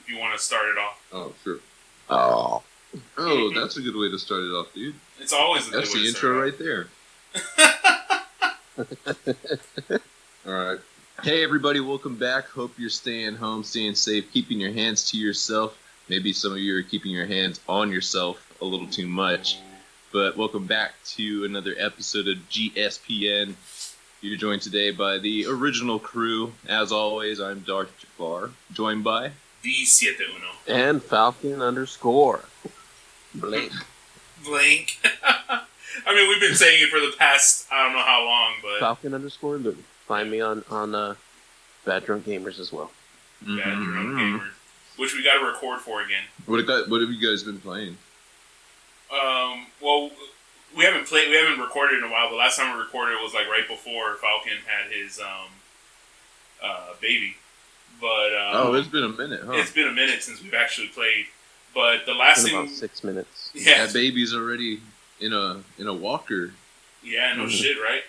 if you want to start it off. Oh, sure. Oh. Oh, that's a good way to start it off, dude. It's always a good way to start That's the intro right there. All right. Hey, everybody, welcome back. Hope you're staying home, staying safe, keeping your hands to yourself. Maybe some of you are keeping your hands on yourself a little too much. But welcome back to another episode of GSPN. You're joined today by the original crew. As always, I'm Darth Jafar, joined by the SieteUno. And Falcon_. Blink. Blink. I mean, we've been saying it for the past, I don't know how long, but... Falcon_. Find me on Bad Drunk Gamers as well. Bad Drunk Gamers. Which we got to record for again. What have you guys been playing? Well, we haven't recorded in a while. The last time we recorded was like right before Falcon had his baby. But it's been a minute, huh? It's been a minute since we've actually played. But the last thing, about 6 minutes. Yeah, that baby's already in a walker. Yeah, no shit, right?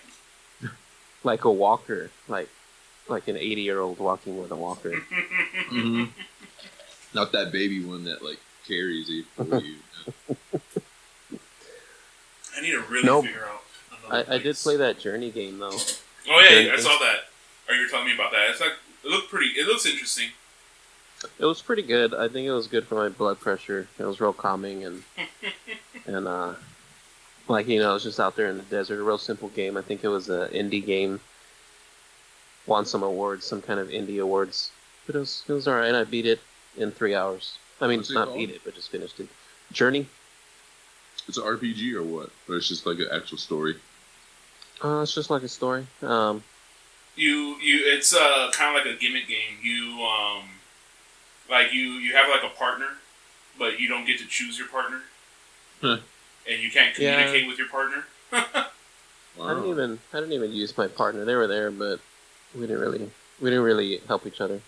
Like a walker, like an 80-year-old walking with a walker. Mm-hmm. Not that baby one that like carries you for you. I need to really figure out. I did play that Journey game though. Oh yeah, I saw that. Or you were telling me about that. It's like it looks interesting. It was pretty good. I think it was good for my blood pressure. It was real calming and like, you know, I was just out there in the desert. A real simple game. I think it was an indie game. Won some awards, some kind of indie awards. But it was alright. I beat it in 3 hours. I mean, not beat it, but just finished it. Journey. It's an RPG or what? Or it's just like an actual story? It's just like a story. It's kind of like a gimmick game. You have like a partner, but you don't get to choose your partner. Huh. And you can't communicate with your partner. Wow. I didn't even use my partner. They were there, but we didn't really help each other.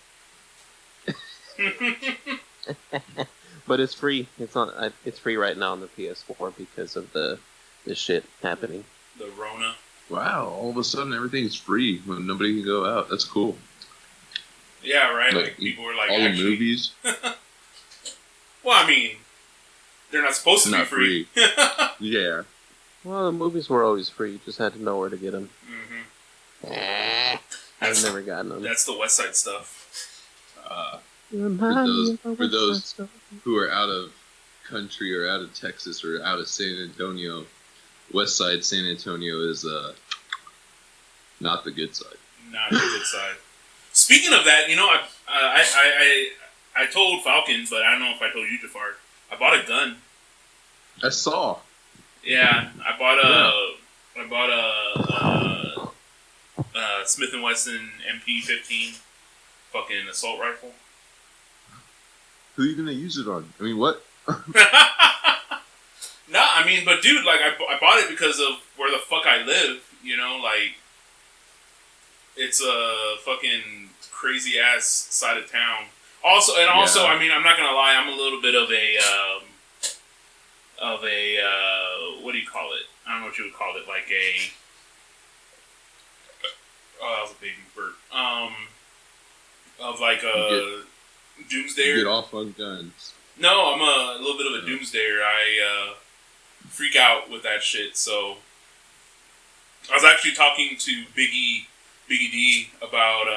But it's free. It's free right now on the PS4 because of the shit happening. The Rona. Wow! All of a sudden, everything's free when nobody can go out. That's cool. Yeah, right. Like people were like, all the movies. Well, I mean, they're not supposed to be free. Yeah. Well, the movies were always free. You just had to know where to get them. Mm-hmm. I've never gotten them. That's the West Side stuff. For those who are out of country or out of Texas or out of San Antonio, West Side San Antonio is not the good side. Not the good side. Speaking of that, you know, I told Falcon, but I don't know if I told you, Jafar. I bought a gun. I saw. Yeah, I bought a Smith & Wesson MP15 fucking assault rifle. Who are you gonna use it on? I mean, what? No, I mean, but dude, like, I bought it because of where the fuck I live. You know, like, it's a fucking crazy ass side of town. Also, I mean, I'm not gonna lie, I'm a little bit of a what do you call it? I don't know what you would call it, like a. Oh, that was a baby bird. Of like a doomsdayer. Get off on guns. No, I'm a little bit of a doomsdayer. I freak out with that shit. So I was actually talking to Biggie D about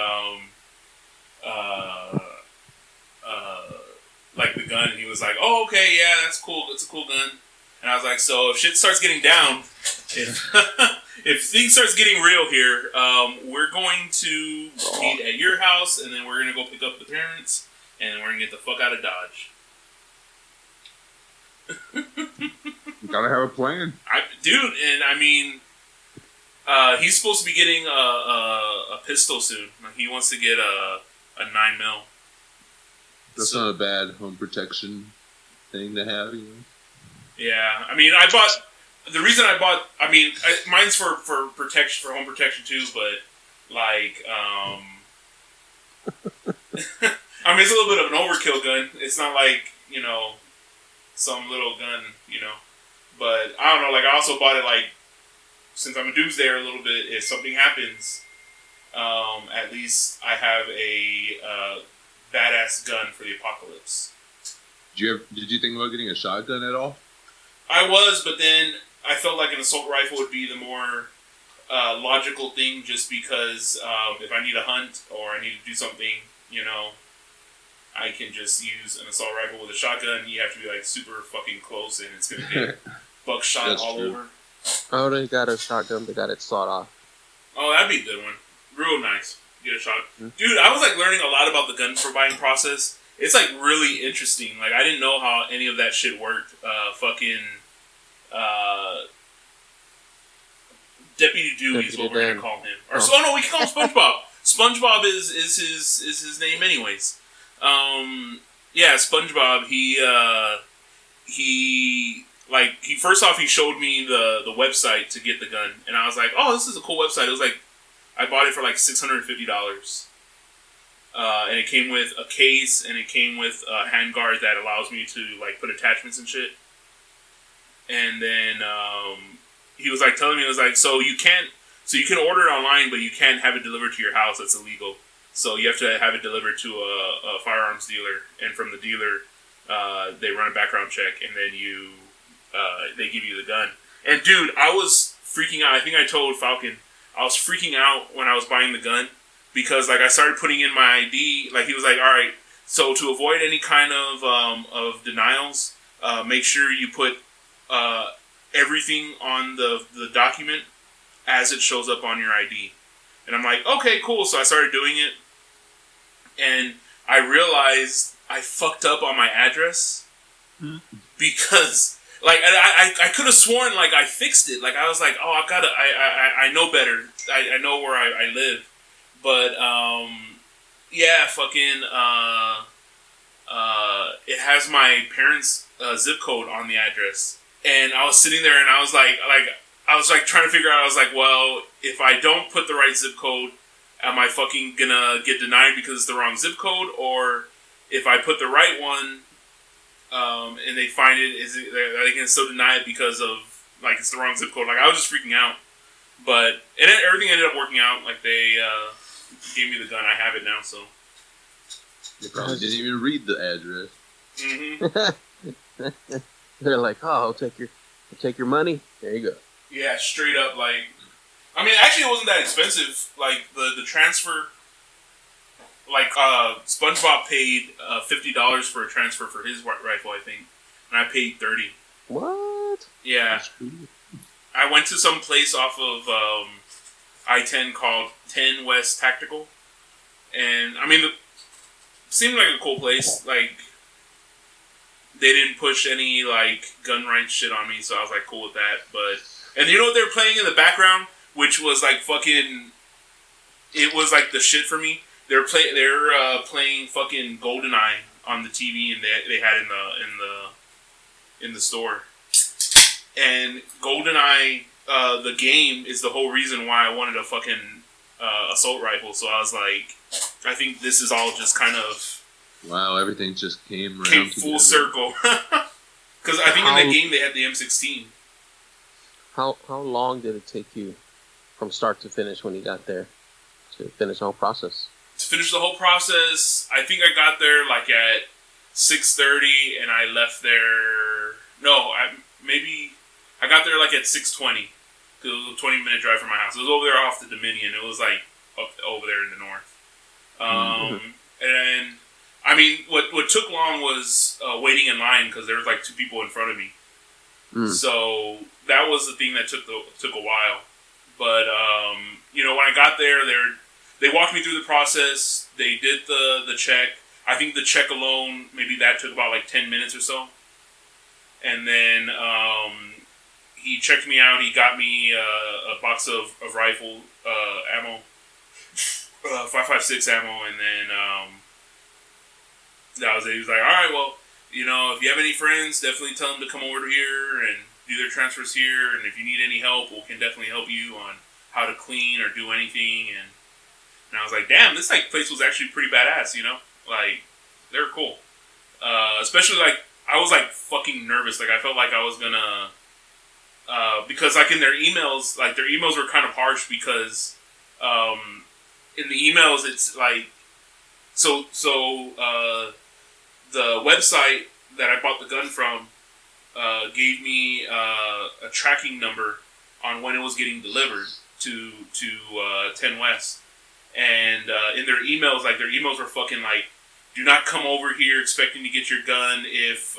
like the gun, and he was like, "Oh, okay, yeah, that's cool. It's a cool gun." And I was like, "So if shit starts getting down, if things starts getting real here, we're going to meet at your house, and then we're gonna go pick up the parents, and we're gonna get the fuck out of Dodge." You gotta have a plan, dude. And I mean, he's supposed to be getting a pistol soon. Like, he wants to get a 9mm. That's not a bad home protection thing to have, you know? Yeah, I mean, mine's for protection, for home protection too, but like, I mean, it's a little bit of an overkill gun. It's not like, you know, some little gun, you know, but I don't know, like, I also bought it, like, since I'm a doomsdayer a little bit, if something happens, at least I have a badass gun for the apocalypse. Did you think about getting a shotgun at all? I was, but then I felt like an assault rifle would be the more logical thing, just because if I need a hunt or I need to do something, I can just use an assault rifle with a shotgun. You have to be like super fucking close, and it's gonna get buckshot all over. I already got a shotgun, but got it sawed off. Oh, that'd be a good one. Real nice. Get a shot. Dude, I was like learning a lot about the gun for buying process. It's like really interesting. Like I didn't know how any of that shit worked. Deputy Dewey is what we're gonna call him. Or no, we can call him SpongeBob. SpongeBob is his name, anyways. SpongeBob. He first off he showed me the website to get the gun, and I was like, oh, this is a cool website. It was like I bought it for like $650. And it came with a case, and it came with a handguard that allows me to like put attachments and shit. And then he was like telling me, it was like, so you can order it online, but you can't have it delivered to your house. That's illegal. So you have to have it delivered to a firearms dealer, and from the dealer, they run a background check, and then they give you the gun. And dude, I was freaking out. I think I told Falcon I was freaking out when I was buying the gun. Because like I started putting in my ID, like he was like, all right, so to avoid any kind of denials, make sure you put everything on the document as it shows up on your ID. And I'm like, okay, cool. So I started doing it, and I realized I fucked up on my address because like I could have sworn like I fixed it. Like I was like, oh, I know better. I know where I live. But, it has my parents' zip code on the address. And I was sitting there and I was like trying to figure out, I was like, well, if I don't put the right zip code, am I fucking gonna get denied because it's the wrong zip code? Or if I put the right one, and they find it, are they gonna still deny it because of, like, it's the wrong zip code? Like, I was just freaking out. But, everything ended up working out. Like, they, gave me the gun. I have it now, so. They probably didn't even read the address. Mm-hmm. They're like, oh, I'll take your money. There you go. Yeah, straight up, like. I mean, actually, it wasn't that expensive. Like the transfer. Like SpongeBob paid $50 for a transfer for his rifle, I think, and I paid $30. What? Yeah. I went to some place off of I-10 called 10 West Tactical, and I mean, it seemed like a cool place. Like, they didn't push any like gun rights shit on me, so I was like cool with that. But and you know what they were playing in the background, which was like fucking, it was like the shit for me. They're playing fucking GoldenEye on the TV, and they had in the store. And GoldenEye, the game, is the whole reason why I wanted a fucking assault rifle. So I was like, I think this is all just kind of... Wow, everything just came full circle. Because I think in the game they had the M16. How long did it take you from start to finish when you got there to finish the whole process? To finish the whole process, I think I got there like at 6:30, and I left there... No, I got there like at 6:20. Because it was a 20-minute drive from my house. It was over there off the Dominion. It was like up over there in the north. And I mean, what took long was waiting in line because there was like 2 people in front of me. So that was the thing that took a while. But you know, when I got there, they walked me through the process. They did the check. I think the check alone, maybe that took about like 10 minutes or so. And then he checked me out. He got me a box of rifle ammo, 5.56 ammo, and then that was it. He was like, all right, well, you know, if you have any friends, definitely tell them to come over here and do their transfers here, and if you need any help, we can definitely help you on how to clean or do anything. And I was like, damn, this like place was actually pretty badass, you know? Like, they were cool. Especially, like, I was like fucking nervous. Like, I felt like I was gonna... because, like, in their emails were kind of harsh because in the emails, it's like the website that I bought the gun from gave me a tracking number on when it was getting delivered to 10 West, and in their emails, like their emails were fucking like, do not come over here expecting to get your gun if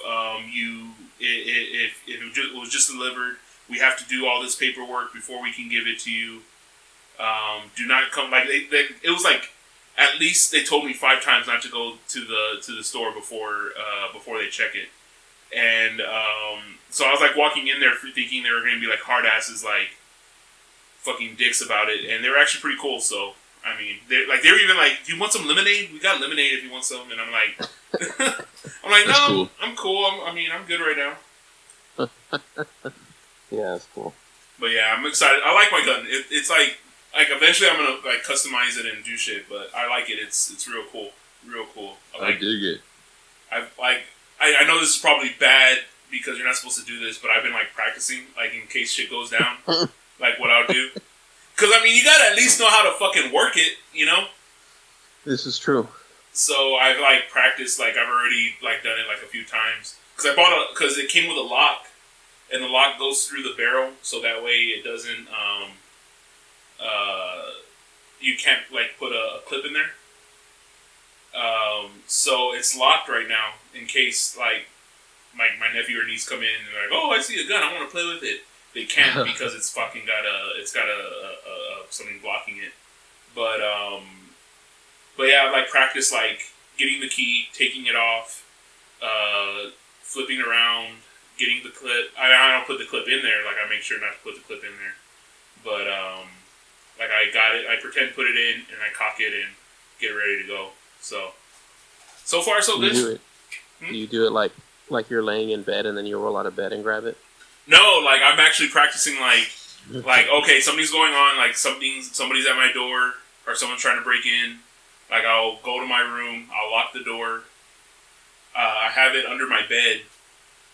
it was just delivered. We have to do all this paperwork before we can give it to you. Do not come. Like it was like at least they told me 5 times not to go to the store before they check it. And so I was like walking in there thinking they were going to be like hard asses, like fucking dicks about it, and they were actually pretty cool. So I mean, they were even like, "Do you want some lemonade? We got lemonade if you want some." And I'm like, That's "No, cool. I'm cool. I'm good right now." Yeah, that's cool. But yeah, I'm excited. I like my gun. It's like eventually I'm gonna like customize it and do shit. But I like it. It's real cool. Real cool. I dig it. I know this is probably bad because you're not supposed to do this, but I've been like practicing, like in case shit goes down, like what I'll do. Because I mean, you gotta at least know how to fucking work it, you know. This is true. So I've like practiced, like I've already like done it like a few times. Because it came with a lock, and the lock goes through the barrel, so that way it doesn't you can't like put a clip in there. So it's locked right now in case like my nephew or niece come in and they're like, "Oh, I see a gun. I want to play with it." They can't because it's fucking got something blocking it. But yeah, I like practice like getting the key, taking it off, flipping around, getting the clip. I don't put the clip in there. Like I make sure not to put the clip in there. But like I got it. I pretend to put it in and I cock it and get ready to go. So far so good. Do you do it like you're laying in bed and then you roll out of bed and grab it? No, like I'm actually practicing like okay, something's going on, like somebody's at my door or someone's trying to break in. Like I'll go to my room, I'll lock the door. I have it under my bed,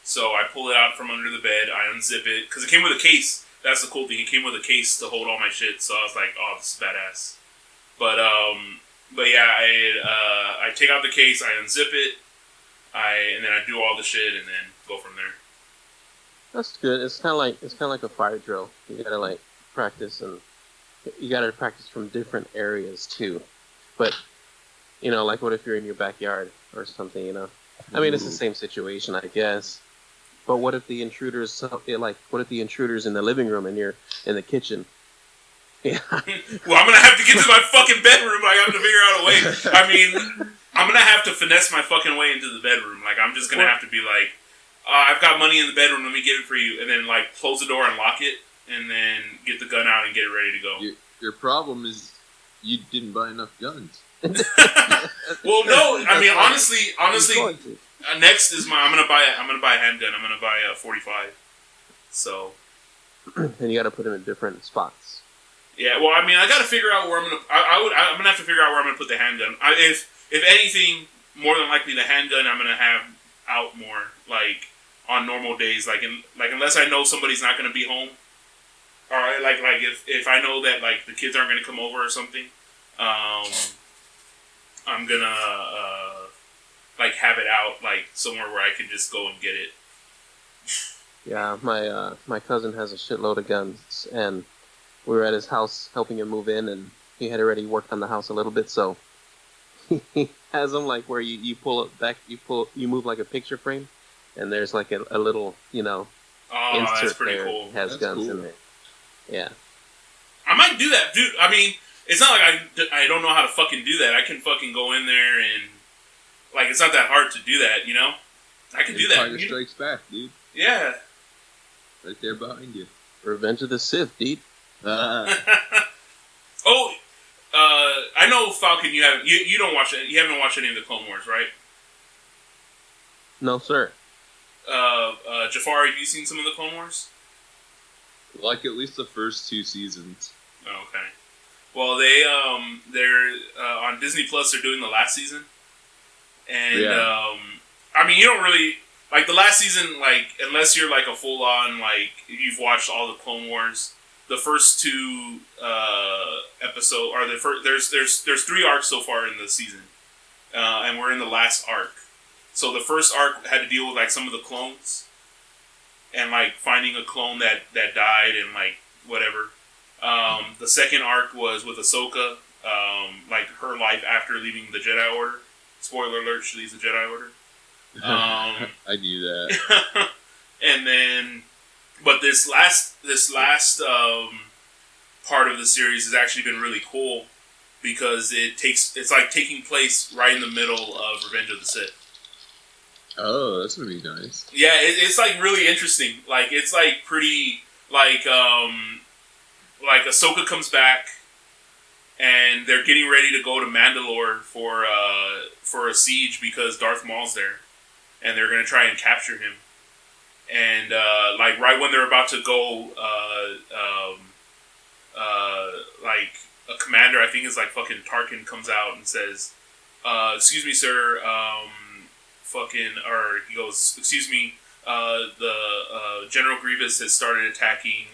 so I pull it out from under the bed. I unzip it because it came with a case. That's the cool thing. It came with a case to hold all my shit. So I was like, oh, this is badass. But yeah, I take out the case, I unzip it, and then I do all the shit, and then go from there. That's good. It's kind of like a fire drill. You gotta like practice, and you gotta practice from different areas too. But you know, like what if you're in your backyard or something? You know, I mean, it's the same situation, I guess. But what if the intruders what if the intruders in the living room and you're in the kitchen? Yeah. Well, I'm gonna have to get to my fucking bedroom. I have to figure out a way. I mean, I'm gonna have to finesse my fucking way into the bedroom. Like, I'm just gonna have to be like, I've got money in the bedroom. Let me get it for you, and then like close the door and lock it, and then get the gun out and get it ready to go. Your problem is you didn't buy enough guns. Well, no. I mean, honestly, next is I'm gonna buy a handgun. I'm gonna buy a 45. So. And you got to put them in different spots. Yeah, well, I mean, I got to figure out where I'm gonna. I'm gonna have to figure out where I'm gonna put the handgun. If anything, more than likely the handgun I'm gonna have out more, like on normal days, like unless I know somebody's not gonna be home, or like if I know that like the kids aren't gonna come over or something, I'm gonna like have it out like somewhere where I can just go and get it. Yeah, my cousin has a shitload of guns, and we were at his house helping him move in, and he had already worked on the house a little bit, so he has them like where you pull it back, you move like a picture frame, and there's like a little, you know, insert that's pretty there. cool. It has That's guns cool. in there. Yeah. I might do that, dude. I mean, it's not like I don't know how to fucking do that. I can fucking go in there and like it's not that hard to do that, you know. I can do that. Empire Strikes Back, dude. Yeah. Right there behind you. Revenge of the Sith, dude. Oh, I know Falcon. You don't watch it. You haven't watched any of the Clone Wars, right? No, sir. Jafar, have you seen some of the Clone Wars? Like at least the first 2 seasons. Oh, okay. Well, they're on Disney Plus. They're doing the last season, and Yeah. I mean, you don't really like the last season, like unless you're like a full on like you've watched all the Clone Wars. The first 2 episodes, or the first, there's 3 arcs so far in the season. and we're in the last arc. So the first arc had to deal with like some of the clones, and like finding a clone that died and like whatever. The second arc was with Ahsoka, like her life after leaving the Jedi Order. Spoiler alert: she leaves the Jedi Order. I knew that. And then, but this last part of the series has actually been really cool because it's like taking place right in the middle of Revenge of the Sith. Oh, that's gonna be nice. Yeah, it's like really interesting. Like it's like pretty like Ahsoka comes back, and they're getting ready to go to Mandalore for a siege because Darth Maul's there, and they're gonna try and capture him. And like right when they're about to go, like a commander, I think it's like fucking Tarkin, comes out and says, "Excuse me, sir." Or he goes, "Excuse me, the General Grievous has started attacking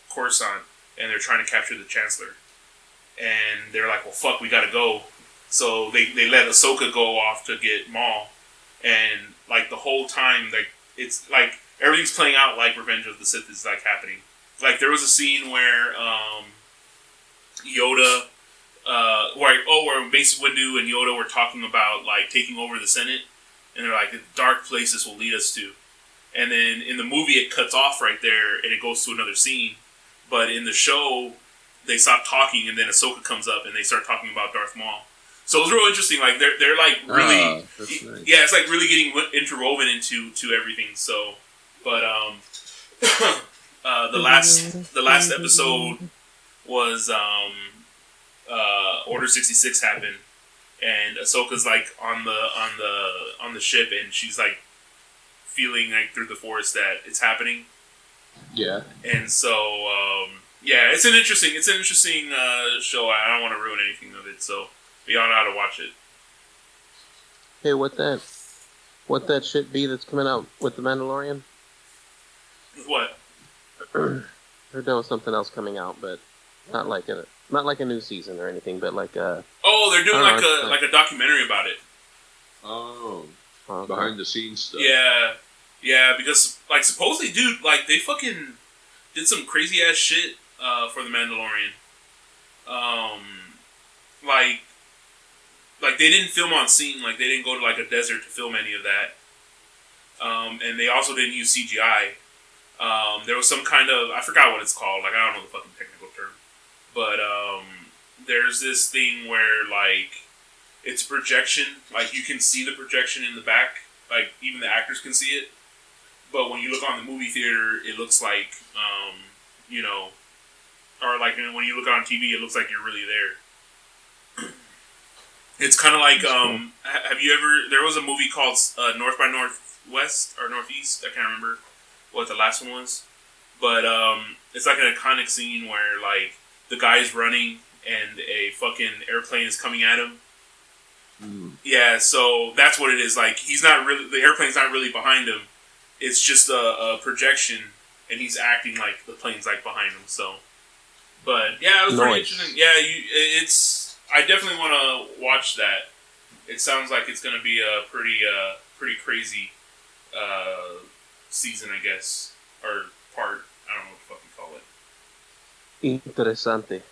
Coruscant, and they're trying to capture the Chancellor." And they're like, "Well, fuck, we gotta go." So they let Ahsoka go off to get Maul, and like the whole time, like it's like everything's playing out like Revenge of the Sith is like happening. Like there was a scene where Yoda, where Mace Windu and Yoda were talking about like taking over the Senate. And they're like, dark places will lead us to. And then in the movie, it cuts off right there, and it goes to another scene. But in the show, they stop talking, and then Ahsoka comes up, and they start talking about Darth Maul. So it was real interesting. Like they're like really, that's nice. Yeah, it's like really getting interwoven into everything. So, but the last episode was Order 66 happened. And Ahsoka's like on the ship, and she's like feeling like through the force that it's happening. Yeah. And so yeah, it's an interesting show. I don't want to ruin anything of it, so y'all know how to watch it. Hey, what that shit be that's coming out with the Mandalorian? What? Heard there was something else coming out, but not like a new season or anything, but like a. Oh, they're doing like a documentary about it. Oh, Okay. behind the scenes stuff. Yeah, because like supposedly, dude, like they fucking did some crazy ass shit for the Mandalorian. Like they didn't film on scene, like they didn't go to like a desert to film any of that. And they also didn't use CGI. There was some kind of, I forgot what it's called, like I don't know the fucking technical term. But there's this thing where like it's projection, like you can see the projection in the back, like even the actors can see it. But when you look on the movie theater, it looks like, you know, or like when you look on TV, it looks like you're really there. It's kind of like, have you ever, there was a movie called North by Northwest or Northeast, I can't remember what the last one was. But it's like an iconic scene where like the guy's running and a fucking airplane is coming at him. Mm. Yeah, so that's what it is. Like he's not really, the airplane's not really behind him. It's just a projection, and he's acting like the plane's like behind him. So, but yeah, it was pretty interesting. Yeah, it's. I definitely want to watch that. It sounds like it's going to be a pretty crazy season, I guess, or part. I don't know what the fuck you call it. Interesante.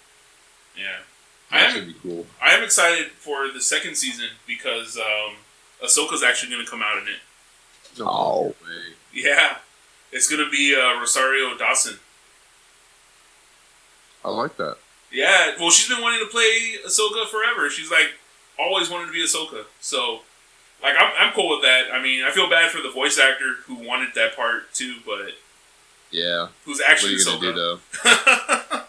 Yeah. That should be cool. I am excited for the second season because Ahsoka's actually going to come out in it. No way. Yeah. It's going to be Rosario Dawson. I like that. Yeah. Well, she's been wanting to play Ahsoka forever. She's like always wanted to be Ahsoka. So, like, I'm cool with that. I mean, I feel bad for the voice actor who wanted that part too, but yeah, who's actually what are you Ahsoka? gonna do though?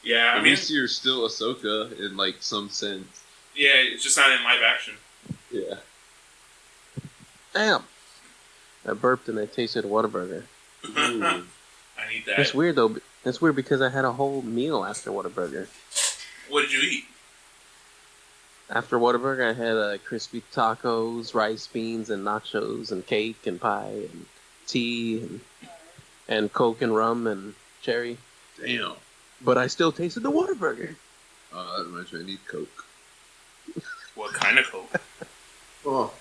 Yeah, I At mean, least you're still Ahsoka in like some sense. Yeah, it's just not in live action. Yeah. Damn. I burped and I tasted Whataburger. I need that. It's weird though. It's weird because I had a whole meal after Whataburger. What did you eat? After Whataburger, I had crispy tacos, rice, beans, and nachos, and cake, and pie, and tea, and Coke, and rum, and cherry. Damn. But I still tasted the Whataburger. That reminds me, I need Coke. What kind of Coke? Oh.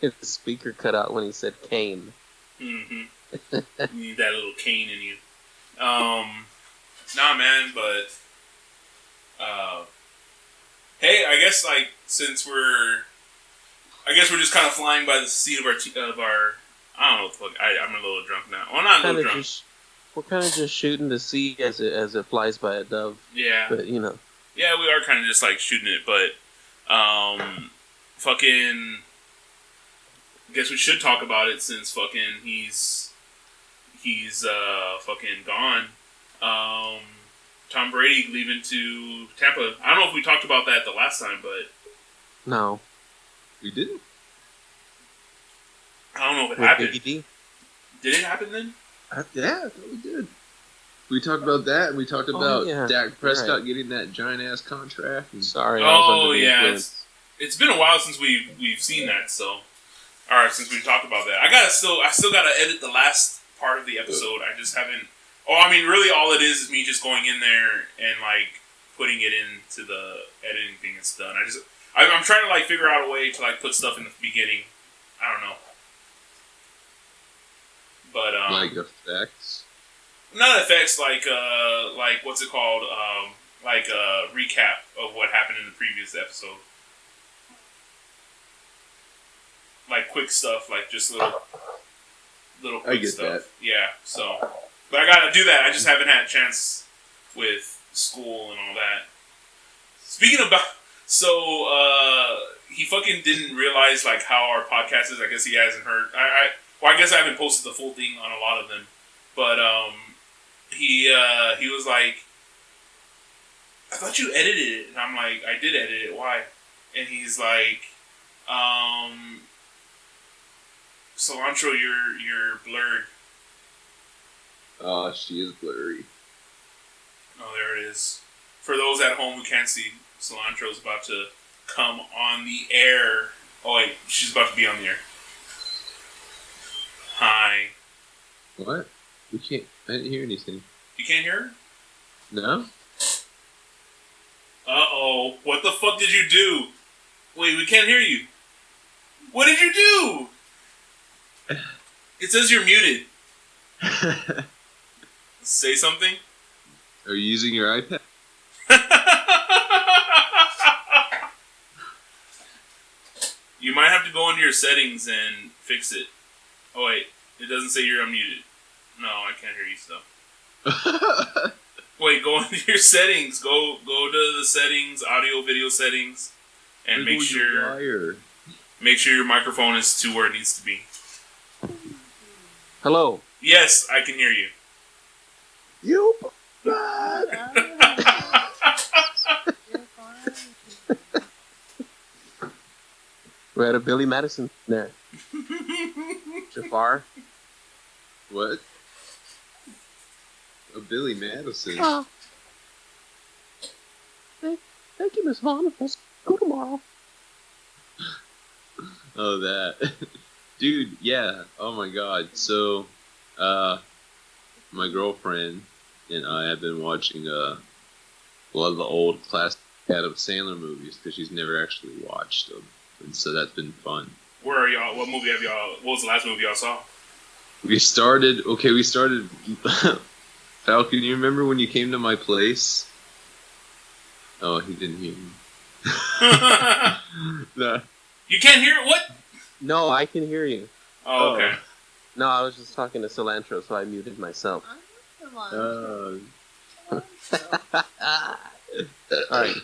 His speaker cut out when he said cane. Mm-hmm. You need that little cane in you. Nah, man, but hey, I guess like since we're just kind of flying by the seat of our I don't know what the fuck. I'm a little drunk now. Well, not a little drunk. We're kind of just shooting to see as it flies by a dove. Yeah. But you know. Yeah, we are kind of just like shooting it, but fucking. I guess we should talk about it since fucking he's fucking gone. Tom Brady leaving to Tampa. I don't know if we talked about that the last time, but no, we didn't. I don't know if it happened. Biggie D? Did it happen then? Yeah, I thought we did. We talked about that, and we talked about Dak Prescott getting that giant ass contract. Sorry. Oh yeah, it's been a while since we've seen that. So, all right, since we talked about that, I still gotta edit the last part of the episode. I just haven't. Oh, I mean, really, all it is me just going in there and like putting it into the editing thing. It's done. I'm trying to like figure out a way to like put stuff in the beginning. I don't know. But like effects, not effects, like what's it called? Like a recap of what happened in the previous episode. Like quick stuff, like just little quick stuff. That. Yeah. So, but I gotta do that. I just haven't had a chance with school and all that. Speaking about, so he fucking didn't realize like how our podcast is. I guess he hasn't heard. Well, I guess I haven't posted the full thing on a lot of them, but he was like, I thought you edited it, and I'm like, I did edit it. Why? And he's like, Cilantro, you're blurred. Oh, she is blurry. Oh, there it is. For those at home who can't see, Cilantro's about to come on the air. Oh wait, she's about to be on the air. Hi. What? We can't. I didn't hear anything. You can't hear her? No. Uh-oh. What the fuck did you do? Wait, we can't hear you. What did you do? It says you're muted. Say something. Are you using your iPad? You might have to go into your settings and fix it. Oh wait, it doesn't say you're unmuted. No, I can't hear you still. Wait, go into your settings. Go to the settings, audio, video settings, and make sure your microphone is to where it needs to be. Hello. Yes, I can hear you. You. We had a Billy Madison there. Jafar. What? A Billy Madison. Oh. Thank you, Miss Vaughn. We'll go tomorrow. Oh, that. Dude, yeah. Oh my god. So, my girlfriend and I have been watching a lot of the old classic Adam Sandler movies because she's never actually watched them. And so that's been fun. Where are y'all? What movie have y'all? What was the last movie y'all saw? We started. Falcon, you remember when you came to my place? Oh, he didn't hear me. Nah. You can't hear it? What? No, I can hear you. Oh, okay. No, I was just talking to Cilantro, so I muted myself. Alright.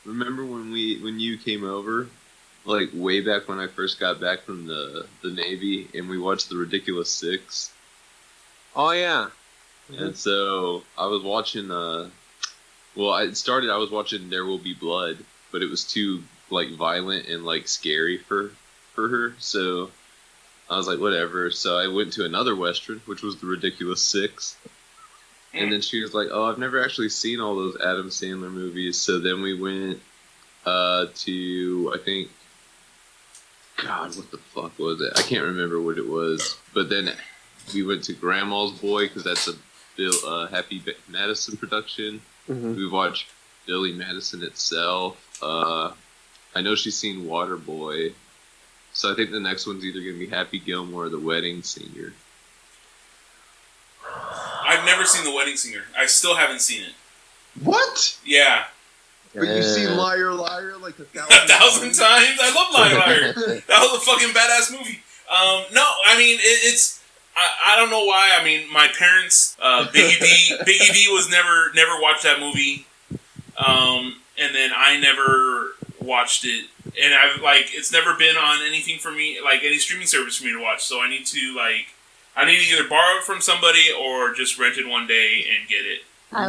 Remember when you came over, like way back when I first got back from the Navy, and we watched The Ridiculous Six? Oh yeah. Mm-hmm. And so I was watching. I was watching There Will Be Blood, but it was too like violent and like scary for her. So I was like, whatever. So I went to another Western, which was The Ridiculous Six. And then she was like, oh, I've never actually seen all those Adam Sandler movies. So then we went to, I think, God, what the fuck was it? I can't remember what it was. But then we went to Grandma's Boy, because that's a Happy Madison production. Mm-hmm. We watched Billy Madison itself. I know she's seen Waterboy. So I think the next one's either going to be Happy Gilmore or The Wedding Singer. I've never seen The Wedding Singer. I still haven't seen it. What? Yeah. But you've seen Liar Liar like 1,000 times? I love Liar Liar. That was a fucking badass movie. No, I mean, it's... I don't know why. I mean, my parents... Biggie D was never watched that movie. And then I never watched it. And I've, it's never been on anything for me, any streaming service for me to watch. So I need to, either borrow it from somebody or just rent it one day and get it. I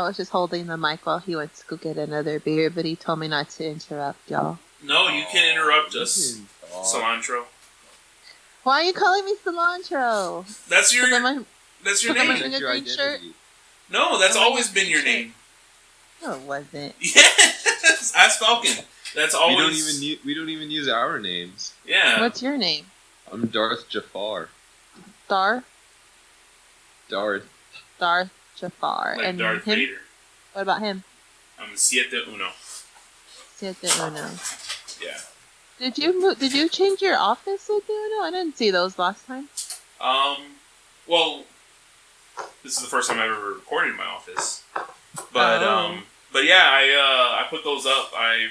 was just holding the mic while he went to go get another beer, but he told me not to interrupt y'all. No, you can interrupt us, Cilantro. Why are you calling me Cilantro? That's your name. That's your green shirt? No, that's always been your name. No, it wasn't. Yes, ask Falcon. That's always. We don't even use our names. Yeah. What's your name? I'm Darth Jafar. Darth Jafar. Like and Darth him? Vader. What about him? I'm SieteUno. SieteUno. Yeah. Did you change your office, SieteUno? I didn't see those last time. Well, this is the first time I've ever recorded in my office. But yeah, I put those up. I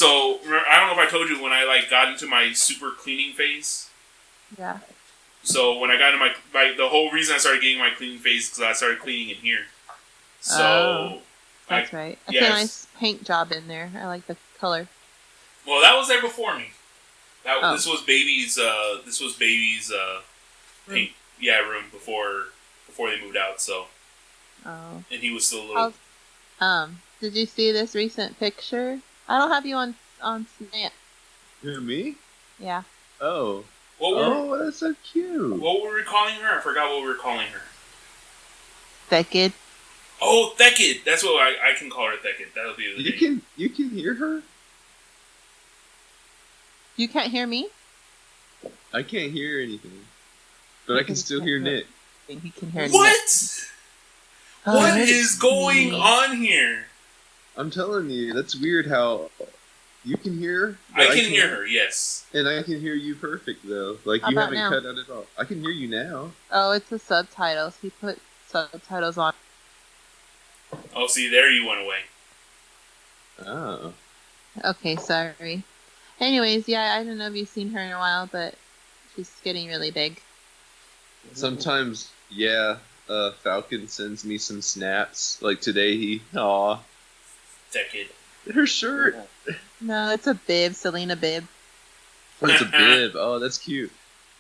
don't know if I told you when I got into my super cleaning phase. Yeah. So when I got into my the whole reason I started getting my cleaning phase is because I started cleaning in here. So that's right. I see a nice paint job in there. I like the color. Well, that was there before me. This was baby's paint room before they moved out. So. Oh. And he was still a little. Did you see this recent picture? I don't have you on Snap. Me? Yeah. Oh. That's so cute. What were we calling her? I forgot what we were calling her. Thekid. Oh, Thekid. That's what I can call her. Thekid. That'll be the name. You can hear her. You can't hear me? I can't hear anything, but I can still hear Nick. He can hear What? What is going on here? I'm telling you, that's weird how you can hear her. I can hear her, yes. And I can hear you perfect, though. You haven't cut out at all. I can hear you now. Oh, it's the subtitles. He put subtitles on. Oh, see, there you went away. Oh. Okay, sorry. Anyways, yeah, I don't know if you've seen her in a while, but she's getting really big. Sometimes, yeah. Falcon sends me some snaps. Like today, Aw. Thekid. Her shirt. No, it's a bib, Selena bib. Oh, it's a bib. Oh, that's cute.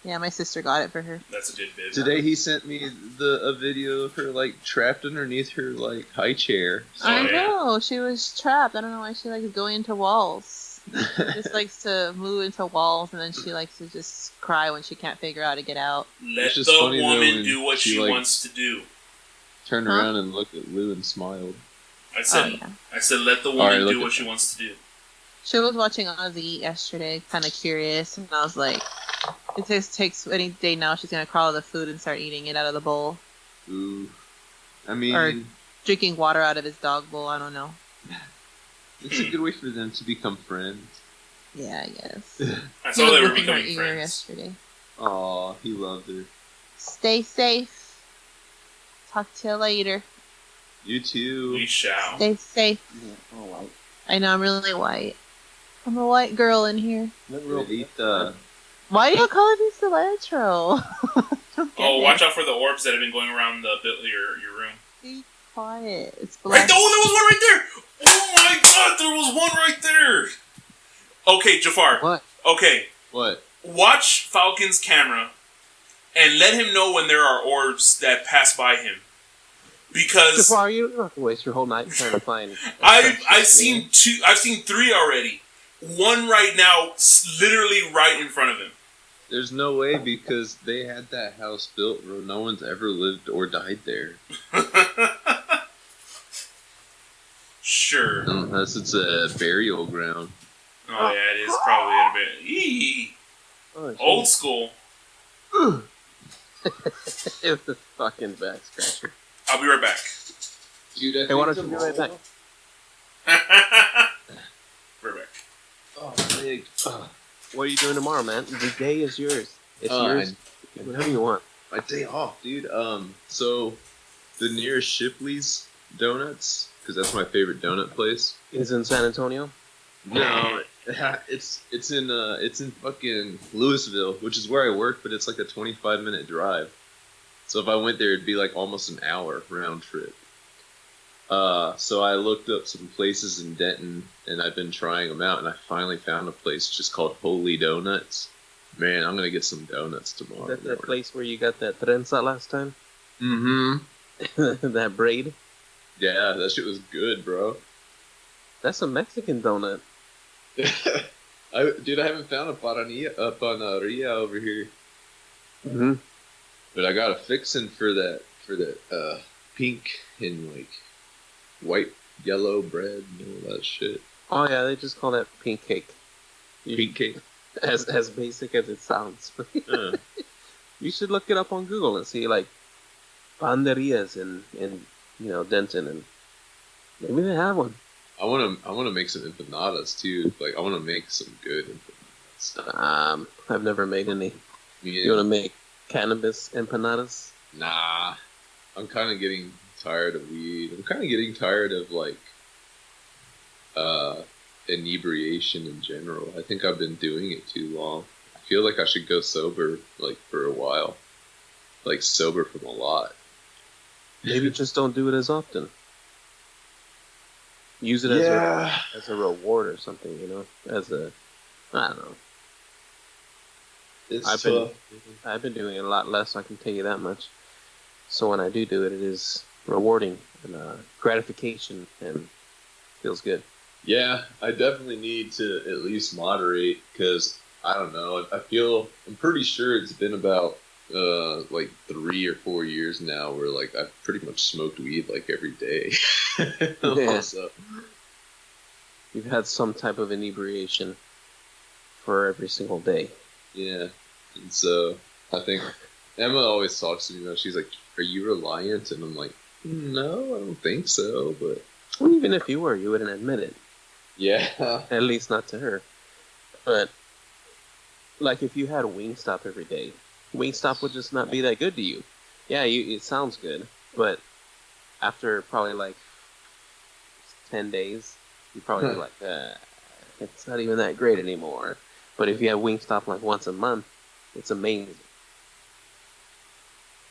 Yeah, my sister got it for her. That's a good bib. Today he sent me a video of her trapped underneath her high chair. So, I know, she was trapped. I don't know why she likes going into walls. She just likes to move into walls, and then she likes to just cry when she can't figure out how to get out. Let the woman do what she wants to do. Turned around and looked at Lou and smiled. I said, let the woman do what she wants to do. She was watching Ozzy yesterday, kind of curious, and I was like, it just takes any day now. She's gonna crawl the food and start eating it out of the bowl. Ooh, I mean, or drinking water out of his dog bowl. I don't know. It's a good way for them to become friends. Yeah, I guess. I saw they were becoming friends yesterday. Aw, he loved her. Stay safe. Talk to you later. You too. We shall. Stay safe. Yeah, all white. I know, I'm really white. I'm a white girl in here. Why are you calling me Cilantro? Watch out for the orbs that have been going around your room. Be quiet. It's Right, black. there was one right there! Oh my god, there was one right there! Okay, Jafar. What? Okay. What? Watch Falcon's camera and let him know when there are orbs that pass by him. Because Jafar, you don't have to waste your whole night trying to find. I've seen 2. I've seen 3 already. One right now, literally right in front of him. There's no way because they had that house built where no one's ever lived or died there. Sure. Unless it's a burial ground. Oh yeah, it is probably a bit. Eee. Oh, Old school. It was a fucking back scratcher. I'll be right back. Dude, I Hey, why think don't you be right back? We're back. Oh, Nick. What are you doing tomorrow, man? The day is yours. It's Oh, yours. Whatever you want. My day off, dude. So the nearest Shipley's Donuts, because that's my favorite donut place. Is in San Antonio? No, it's in fucking Louisville, which is where I work, but it's like a 25-minute drive. So if I went there, it'd be like almost an hour round trip. So I looked up some places in Denton, and I've been trying them out, and I finally found a place just called Holy Donuts. Man, I'm gonna get some donuts tomorrow. Is that the place where you got that trenza last time? Mm-hmm. That braid? Yeah, that shit was good, bro. That's a Mexican donut. Dude, I haven't found a panaderia over here. Mm-hmm. But I got a fixin' for that pink and like white yellow bread and all that shit. Oh yeah, they just call that pink cake. Pink cake. As basic as it sounds. You should look it up on Google and see like panderias in Denton, and maybe they have one. I wanna make some empanadas too. Like I wanna make some good empanadas. I've never made any. Yeah. You wanna make cannabis empanadas? Nah. I'm kinda getting tired of weed. I'm kinda getting tired of like inebriation in general. I think I've been doing it too long. I feel like I should go sober like for a while. Like sober from a lot. Maybe just don't do it as often. Use it as a reward or something, as a, I don't know. It's I've been doing it a lot less, I can tell you that much. So when I do it, it is rewarding and gratification and feels good. Yeah, I definitely need to at least moderate because I don't know. I'm pretty sure it's been about like 3 or 4 years now where like I've pretty much smoked weed like every day. Yeah. So, You've had some type of inebriation for every single day. yeah, and so I think Emma always talks to me about. She's like, "Are you reliant?" And I'm like, "No, I don't think so." But Well, even if you were, you wouldn't admit it. yeah, At least not to her. But like if you had Wingstop every day, Wingstop would just not be that good to you. Yeah, it sounds good, but after probably like 10 days, you'd probably be like, it's not even that great anymore. But if you have Wingstop like once a month, it's amazing.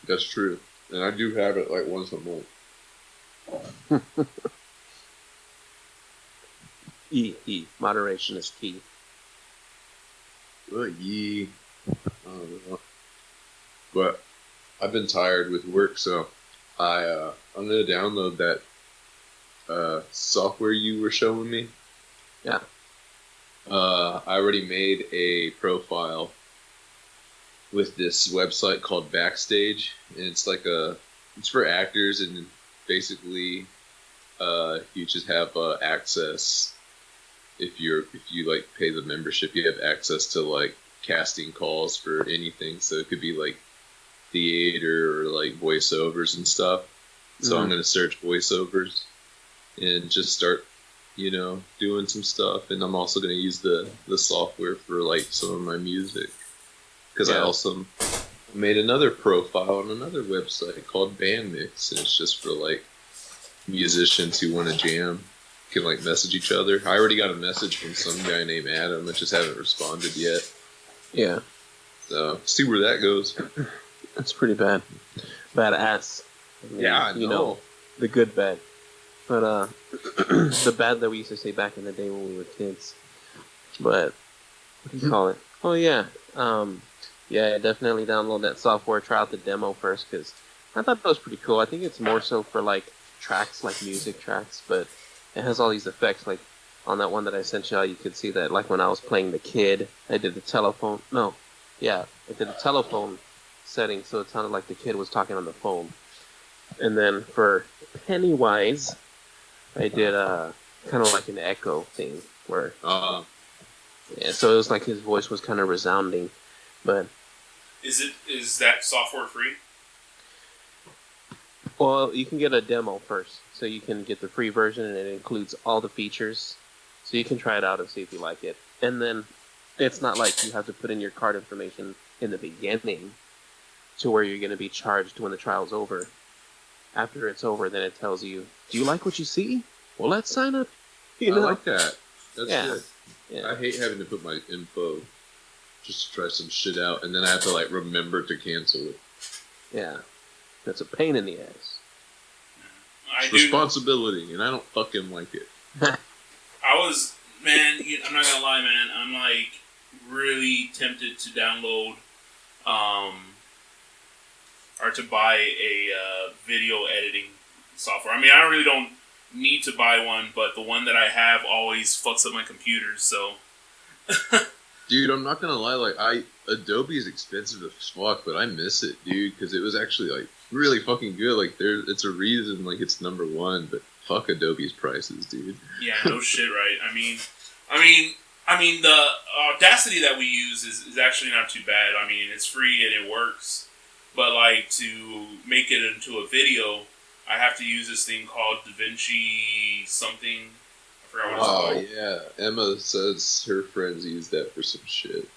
that's true. And I do have it like once a month. Moderation is key. Well, yeah. I don't know. But I've been tired with work, so I'm gonna download that software you were showing me. Yeah. I already made a profile with this website called Backstage, and it's for actors, and basically you just have access. If you like pay the membership, you have access to like casting calls for anything. So it could be like theater or like voiceovers and stuff. So I'm gonna search voiceovers and just start, doing some stuff. And I'm also gonna use the software for like some of my music, because I also made another profile on another website called Bandmix, and it's just for like musicians who want to jam. Can like message each other. I already got a message from some guy named Adam. I just haven't responded yet. Yeah. So see where that goes. That's pretty bad. Badass. I know. The good bad. But the bad that we used to say back in the day when we were kids. But what do you call it? Oh yeah. Yeah, definitely download that software. Try out the demo first, because I thought that was pretty cool. I think it's more so for like tracks, like music tracks, but it has all these effects. Like on that one that I sent y'all, you could see that like when I was playing the kid, I did the telephone. No, yeah, I did the telephone setting, so it sounded like the kid was talking on the phone. And then for Pennywise, I did kind of like an echo thing where yeah, so it was like his voice was kind of resounding. But is that software free? Well, you can get a demo first, so you can get the free version, and it includes all the features, so you can try it out and see if you like it. And then it's not like you have to put in your card information in the beginning to where you're going to be charged when the trial's over. After it's over, then it tells you, do you like what you see? Well, let's sign up. I like that. That's Yeah. good. Yeah. I hate having to put my info just to try some shit out, and then I have to like remember to cancel it. Yeah. That's a pain in the ass. It's responsibility, and I don't fucking like it. I'm not gonna lie, man. I'm like really tempted to download, or to buy a video editing software. I mean, I really don't need to buy one, but the one that I have always fucks up my computer. So, dude, I'm not gonna lie. Like, Adobe is expensive as fuck, but I miss it, dude, because it was actually like really fucking good. Like, it's a reason like it's number one, but fuck Adobe's prices, dude. Yeah, no shit, right? I mean, the Audacity that we use is actually not too bad. I mean, it's free and it works. But, like, to make it into a video, I have to use this thing called DaVinci something. I forgot what it's called. Oh, yeah. Emma says her friends use that for some shit.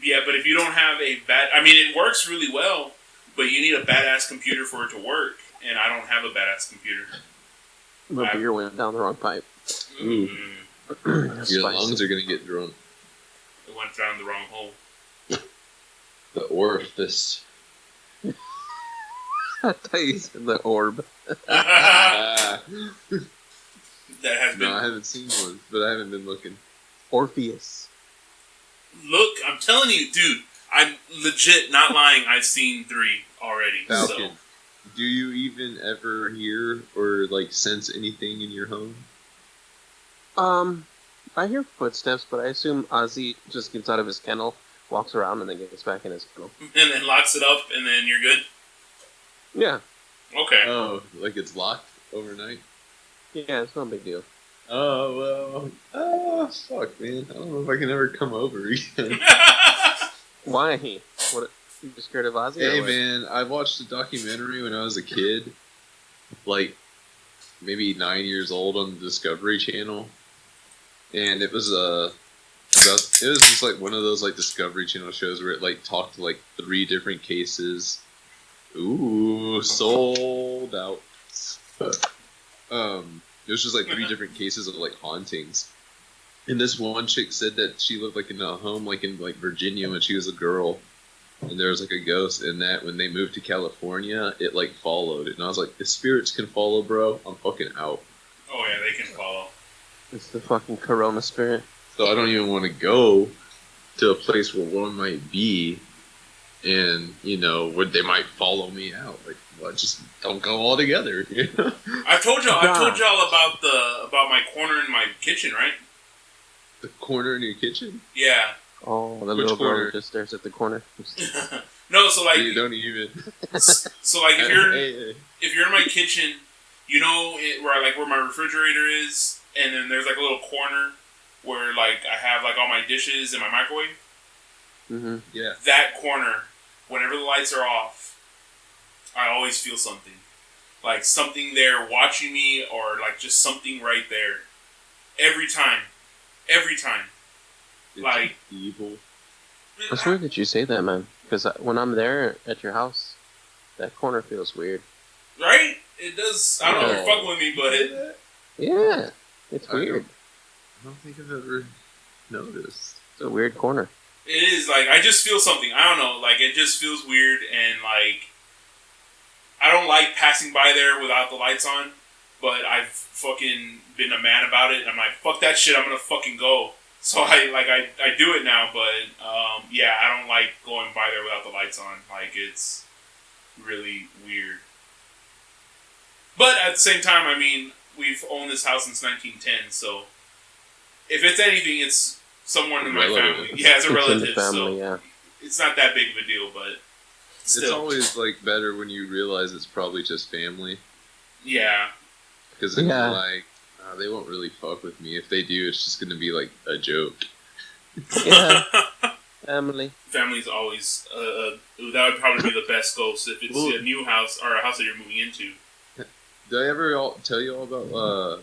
Yeah, but if you don't have it works really well, but you need a badass computer for it to work. And I don't have a badass computer. My beer went down the wrong pipe. Ooh. Your lungs are going to get drunk. It went down the wrong hole. The orifice. I thought you said the orb. That has been... No, I haven't seen one, but I haven't been looking. Orpheus. Look, I'm telling you, dude, I'm legit not lying. I've seen 3 already. Falcon. So. Do you even ever hear or like sense anything in your home? I hear footsteps, but I assume Ozzy just gets out of his kennel, walks around, and then gets back in his kennel. And then locks it up, and then you're good? Yeah. Okay. Oh, like it's locked overnight? Yeah, it's no big deal. Oh, well. Fuck, man. I don't know if I can ever come over again. Why? What? You scared of Ozzy? Hey, man, I watched a documentary when I was a kid, like maybe 9 years old, on the Discovery Channel, and it was just like one of those like Discovery Channel shows where it like talked to like 3 different cases. Ooh, sold out. It was just like 3 different cases of like hauntings, and this one chick said that she lived like in a home like in like Virginia when she was a girl. And there was like a ghost in that when they moved to California, it like followed it. And I was like, if spirits can follow, bro, I'm fucking out. Oh yeah, they can follow. It's the fucking Corona spirit. So I don't even want to go to a place where one might be, and where they might follow me out. Like, well, just don't go all together. You know? I've told y'all about my corner in my kitchen, right? The corner in your kitchen? Yeah. Oh, the Which little corner? girl just stares at the corner. No, so like, You don't even. so like if you're Hey. if you're in my kitchen, where my refrigerator is, and then there's like a little corner where like I have like all my dishes and my microwave. Mm-hmm. Yeah. That corner, whenever the lights are off, I always feel something. Like something there watching me, or like just something right there. Every time. It's Like evil. It's weird that you say that, man. Because when I'm there at your house, that corner feels weird. Right? It does. I don't know if you're fucking with me, but Yeah, it's weird. I don't think I've ever noticed. It's a weird corner. it is like I just feel something. I don't know. Like it just feels weird, and like I don't like passing by there without the lights on. But I've fucking been a man about it. And I'm like, fuck that shit. I'm gonna fucking go. So I do it now, but yeah, I don't like going by there without the lights on. Like it's really weird. But at the same time, I mean, we've owned this house since 1910, so if it's anything, it's someone in my family. Yeah, it's a relative, in the family, so yeah. it's not that big of a deal, but still. It's always like better when you realize it's probably just family. Yeah. Because then Yeah. you're like, they won't really fuck with me. If they do, it's just going to be like a joke. Yeah, family. Family's always that would probably be the best ghost if it's a new house or a house that you're moving into. Did I ever tell you all about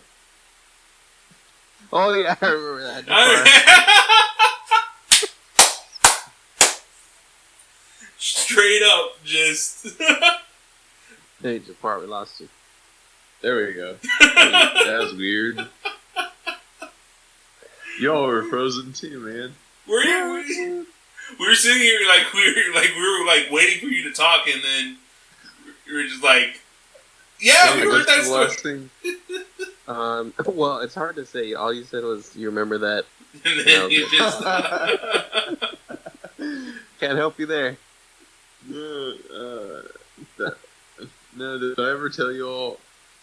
Oh yeah, I remember that. Jafar. Straight up, just. Hey Jafar, we lost you. There we go. That was weird. Y'all were frozen too, man. Were you? We were sitting here like we were waiting for you to talk, and then we were just like, "Yeah, we heard that story." Well, it's hard to say. All you said was you remember that. And then you just can't help you there. No, did I ever tell you all